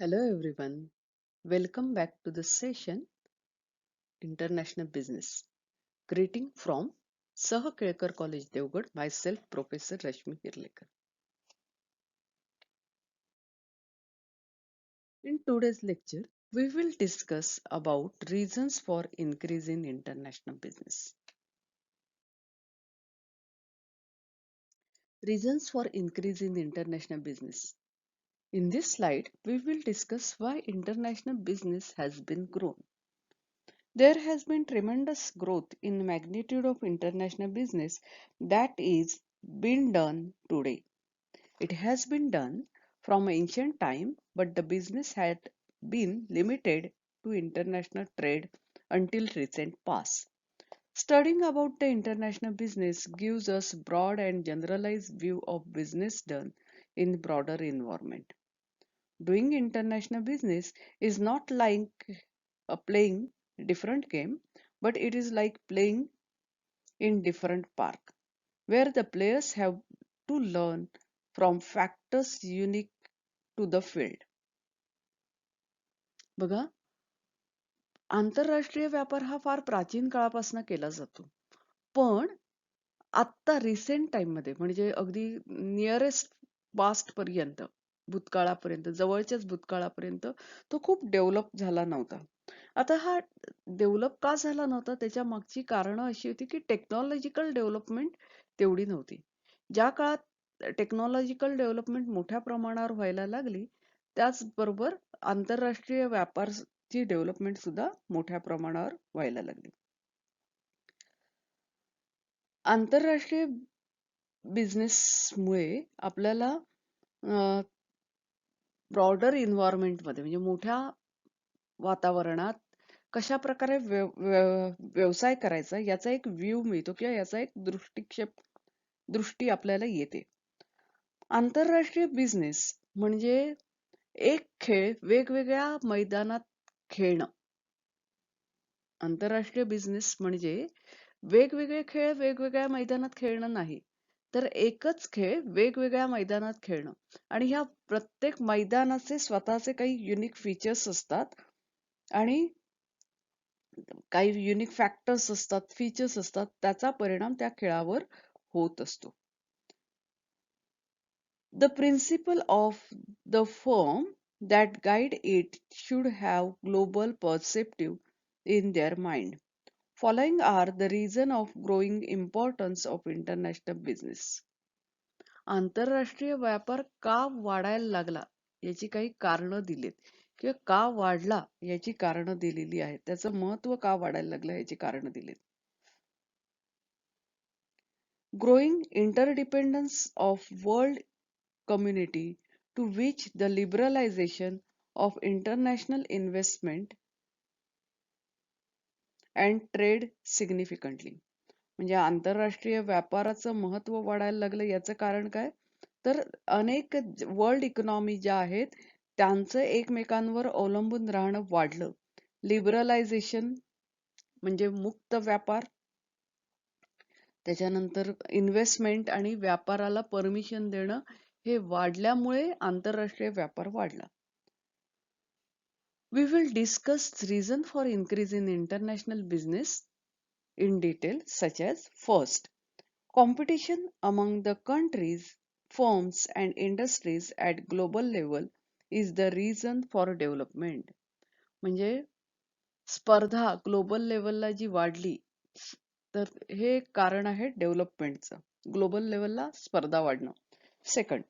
Hello everyone, welcome back to the session International Business. Greeting from Sah Kelkar College Devgad, myself Professor Rashmi Hirlekar. In today's lecture, we will discuss about reasons for increase in international business. Reasons for increase in international business. In this slide, we will discuss why international business has been grown. There has been tremendous growth in magnitude of international business that is being done today. It has been done from ancient time, but the business had been limited to international trade until recent past. Studying about the international business gives us broad and generalized view of business done in broader environment. Doing international business is not like playing different game, but it is like playing in different park, where the players have to learn from factors unique to the field. बघा, आंतरराष्ट्रीय व्यापार हा फार प्राचीन काळापासून केला जातो. पण आत्ता रिसेंट टाइम मध्ये म्हणजे अगदी नियरेस्ट पास्ट पर्यंत भूतकाळापर्यंत जवळच्याच भूतकाळापर्यंत तो खूप डेव्हलप झाला नव्हता. आता हा डेव्हलप का झाला नव्हता त्याच्या मागची कारणं अशी होती की टेक्नॉलॉजिकल डेव्हलपमेंट तेवढी नव्हती. ज्या काळात टेक्नॉलॉजिकल डेव्हलपमेंट मोठ्या प्रमाणावर व्हायला लागली त्याचबरोबर आंतरराष्ट्रीय व्यापारची डेव्हलपमेंट सुद्धा मोठ्या प्रमाणावर व्हायला लागली. आंतरराष्ट्रीय बिझनेसमुळे आपल्याला ब्रॉडर मध्ये म्हणजे मोठ्या वातावरणात कशा प्रकारे व्यवसाय करायचा याचा एक व्ह्यू मिळतो किंवा याचा एक दृष्टी आपल्याला येते. आंतरराष्ट्रीय बिझनेस म्हणजे एक खेळ वेगवेगळ्या मैदानात खेळणं. आंतरराष्ट्रीय बिझनेस म्हणजे वेगवेगळे खेळ वेगवेगळ्या मैदानात खेळणं नाही, तर एकच खेळ वेगवेगळ्या मैदानात खेळणं. आणि ह्या प्रत्येक मैदानाचे स्वतःचे काही युनिक फीचर्स असतात आणि काही युनिक फॅक्टर्स असतात, फीचर्स असतात, त्याचा परिणाम त्या खेळावर होत असतो. The principle of the firm that guide it should have global perspective in their mind. Following are the reason of growing importance of international business. आंतरराष्ट्रीय व्यापार का वाढायला लागला याची काही कारणं दिलीत किंवा का वाढला याची कारणं दिलेली आहेत. त्याचं महत्व का वाढायला लागलं याची कारणं दिलीत. Growing interdependence of world community to which the liberalization of international investment and trade significantly. म्हणजे आंतरराष्ट्रीय व्यापाराचं महत्व वाढायला लागलं याचं कारण काय? तर अनेक वर्ल्ड इकॉनॉमी ज्या आहेत त्यांचं एकमेकांवर अवलंबून राहणं वाढलं. लिबरलायझेशन म्हणजे मुक्त व्यापार, त्याच्यानंतर इन्व्हेस्टमेंट आणि व्यापाराला परमिशन देणं हे वाढल्यामुळे आंतरराष्ट्रीय व्यापार वाढला. We will discuss reason for increase in international business in detail, such as first, competition among the countries, firms and industries at global level is the reason for development. म्हणजे स्पर्धा ग्लोबल लेवलला जी वाढली तर हे कारण आहे डेव्हलपमेंटचं. ग्लोबल लेवलला स्पर्धा वाढणं. Second,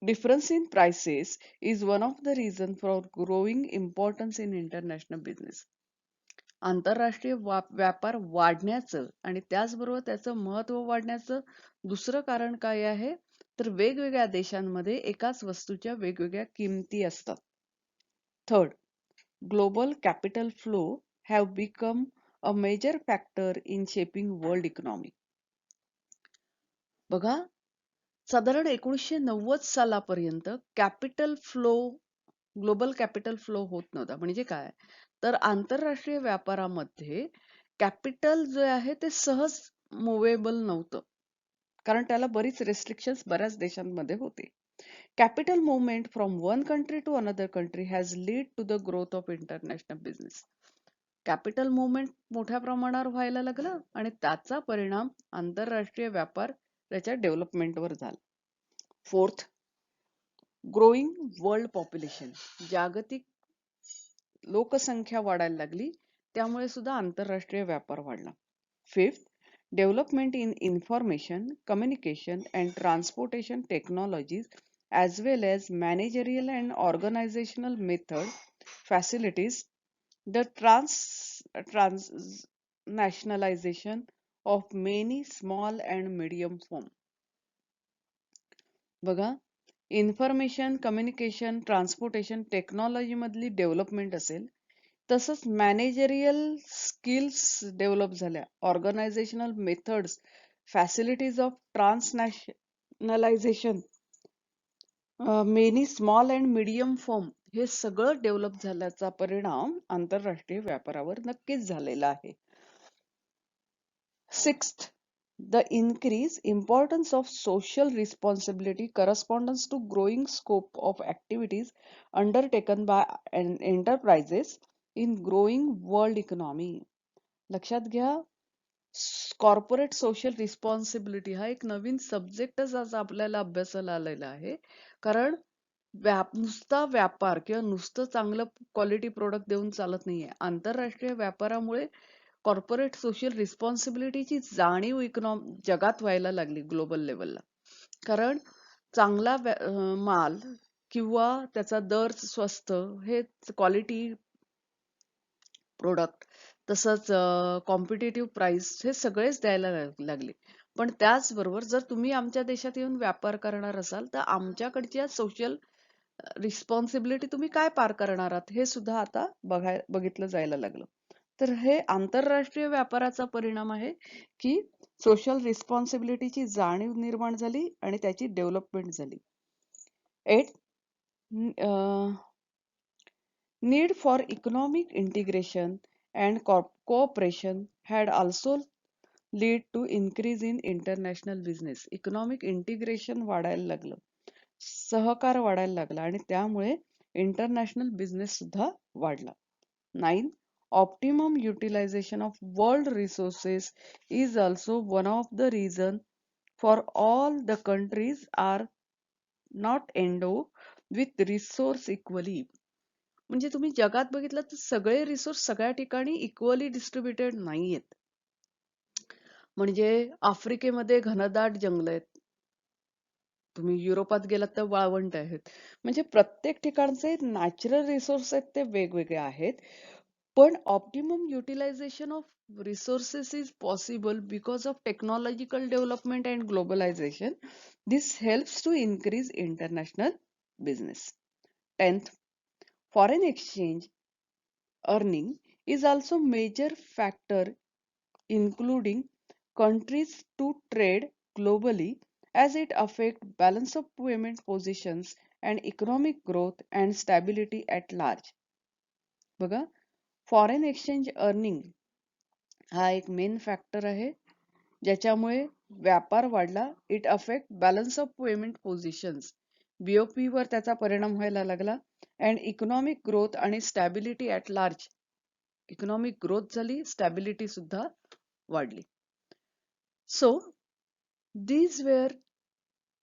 difference in prices is one of the reason for growing importance in international business. आंतरराष्ट्रीय व्यापार वाढण्याचं आणि त्याचबरोबर त्याचं महत्व वाढण्याचं दुसरं कारण काय आहे तर वेगवेगळ्या देशांमध्ये एकाच वस्तूच्या वेगवेगळ्या किमती असतात. Third, global capital flow have become a major factor in shaping world economy. बघा, साधारण 1990 सालापर्यंत capital flow global capital flow होत नव्हता. म्हणजे काय तर आंतरराष्ट्रीय व्यापारामध्ये कॅपिटल जे आहे ते सहज मुवेबल नव्हतं, कारण त्याला बरीच रेस्ट्रिक्शन्स बऱ्याच देशांमध्ये होते. Capital movement from one country to another country has led to the growth of international business. Capital movement मोठ्या प्रमाणावर व्हायला लागलं आणि त्याचा परिणाम आंतरराष्ट्रीय व्यापार त्याच्या डेव्हलपमेंटवर झाला. Fourth, growing world population. जागतिक लोकसंख्या वाढायला लागली, त्यामुळे सुद्धा आंतरराष्ट्रीय व्यापार वाढला. Fifth, development in information, communication and transportation technologies as well as managerial and organizational method facilities the transnationalization of many small and medium firm. बघा, इन्फॉर्मेशन, कम्युनिकेशन, ट्रान्सपोर्टेशन टेक्नॉलॉजी मधली डेव्हलपमेंट असेल, तसंच मॅनेजरियल स्किल्स डेव्हलप झाल्या, organisational methods, facilities of transnationalisation, many small and medium firm, हे सगळं develop झाल्याचा परिणाम आंतरराष्ट्रीय व्यापारावर नक्कीच झालेला आहे. Sixth, the increased importance of social responsibility corresponds to growing scope of activities undertaken by enterprises in growing world economy. लक्षात घ्या, कॉर्पोरेट सोशल रिस्पॉन्सिबिलिटी हा एक नवीन सब्जेक्टच आज आपल्याला अभ्यासाला आलेला आहे. कारण नुसता व्यापार किंवा नुसतं चांगलं क्वालिटी प्रोडक्ट देऊन चालत नाहीये. आंतरराष्ट्रीय व्यापारामुळे कॉर्पोरेट सोशल रिस्पॉन्सिबिलिटीची जाणीव जगात व्हायला लागली ग्लोबल लेवलला. कारण चांगला माल किंवा त्याचा दर स्वस्त, हे क्वालिटी प्रोडक्ट, तसंच कॉम्पिटेटिव्ह प्राइस, हे सगळेच द्यायला लागले. पण त्याचबरोबर जर तुम्ही आमच्या देशात येऊन व्यापार करणार असाल, तर आमच्याकडच्या सोशल रिस्पॉन्सिबिलिटी तुम्ही काय पार करणार आहात, हे सुद्धा आता बघितलं जायला लागलं. तर हे आंतरराष्ट्रीय व्यापाराचा परिणाम आहे की सोशल रिस्पॉन्सिबिलिटीची जाणीव निर्माण झाली आणि त्याची डेव्हलपमेंट झाली. 8, need for economic integration and cooperation had also led to increase in international business. Economic integration वाढायला लागलं, सहकार वाढायला लागला आणि त्यामुळे इंटरनॅशनल बिझनेस सुद्धा वाढला. 9, optimum utilization of world resources is also one of the reason for all the countries are not endowed with resource equally. म्हणजे तुम्ही जगात बघितलं तर सगळे रिसोर्स सगळ्या ठिकाणी इक्वली डिस्ट्रीब्युटेड नाहीयेत. म्हणजे आफ्रिकेमध्ये घनदाट जंगल आहेत, तुम्ही युरोपात गेलात तर वाळवंट आहेत. म्हणजे प्रत्येक ठिकाणचे नॅचरल रिसोर्स आहेत ते वेगवेगळे आहेत. पण optimum utilisation of resources is possible because of technological development and globalisation. This helps to increase international business. 10th, foreign exchange earning is also major factor including countries to trade globally as it affect balance of payment positions and economic growth and stability at large. बघा, foreign exchange earning हा एक main factor आहे ज्याच्यामुळे व्यापार वाढला. It affect balance of payment positions, BOP वर त्याचा परिणाम व्हायला लागला. अँड इकॉनॉमिक ग्रोथ आणि stability at large, economic growth झाली, स्टॅबिलिटी सुद्धा वाढली. So these were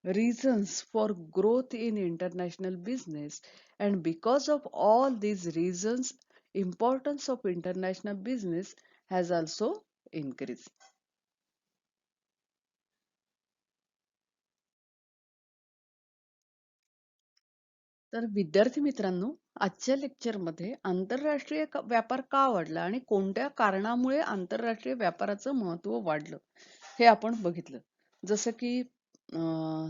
reasons for growth in international business, and because of all these reasons, importance of international business has also increased. तर विद्यार्थी मित्रांनो, आजच्या लेक्चरमध्ये आंतरराष्ट्रीय व्यापार का वाढला आणि कोणत्या कारणामुळे आंतरराष्ट्रीय व्यापाराचं महत्त्व वाढलं हे आपण बघितलं. जसं की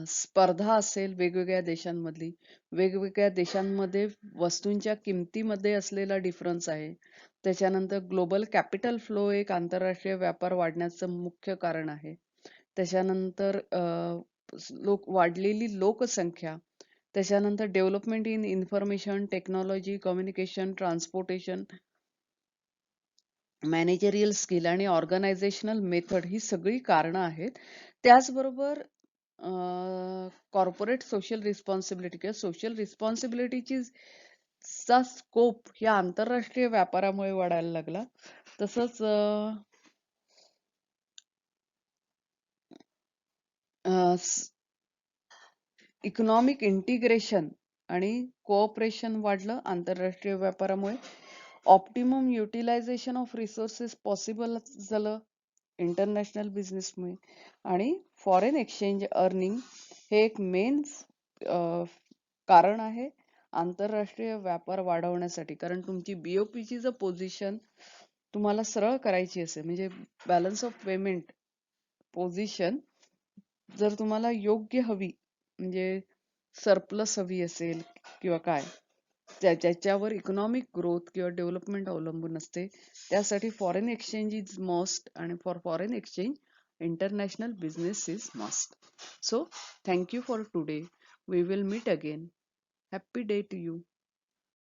स्पर्धा असेल वेगवेगळ्या देशांमधली, वेगवेगळ्या देशांमध्ये वस्तूंच्या किमतीमध्ये असलेला डिफरन्स आहे. त्याच्यानंतर ग्लोबल कॅपिटल फ्लो एक आंतरराष्ट्रीय व्यापार वाढण्याचं मुख्य कारण आहे. त्याच्यानंतर वाढलेली लोकसंख्या, त्याच्यानंतर development in information technology, communication, transportation, managerial skill आणि ऑर्गनायझेशनल मेथड, ही सगळी कारणं आहेत. त्याचबरोबर कॉर्पोरेट सोशल रिस्पॉन्सिबिलिटी किंवा सोशल रिस्पॉन्सिबिलिटीची चा स्कोप या आंतरराष्ट्रीय व्यापारामुळे वाढायला लागला. तसंच इकॉनॉमिक इंटिग्रेशन आणि कोऑपरेशन वाढलं आंतरराष्ट्रीय व्यापारामुळे. Optimum utilisation of resources possible झालं इंटरनॅशनल बिझनेसमुळे. आणि फॉरेन एक्सचेंज अर्निंग हे एक मेन कारण आहे आंतरराष्ट्रीय व्यापार वाढवण्यासाठी. कारण तुमची बीओपीची जर पोझिशन तुम्हाला सरळ करायची असेल, म्हणजे बॅलन्स ऑफ पेमेंट पोझिशन जर तुम्हाला योग्य हवी, म्हणजे सरप्लस हवी असेल किंवा काय, ज्याच्यावर इकॉनॉमिक ग्रोथ किंवा डेव्हलपमेंट अवलंबून असते, त्यासाठी फॉरेन एक्सचेंज इज मस्ट, आणि for foreign exchange international business is must. So, thank you for today. We will meet again. Happy day to you.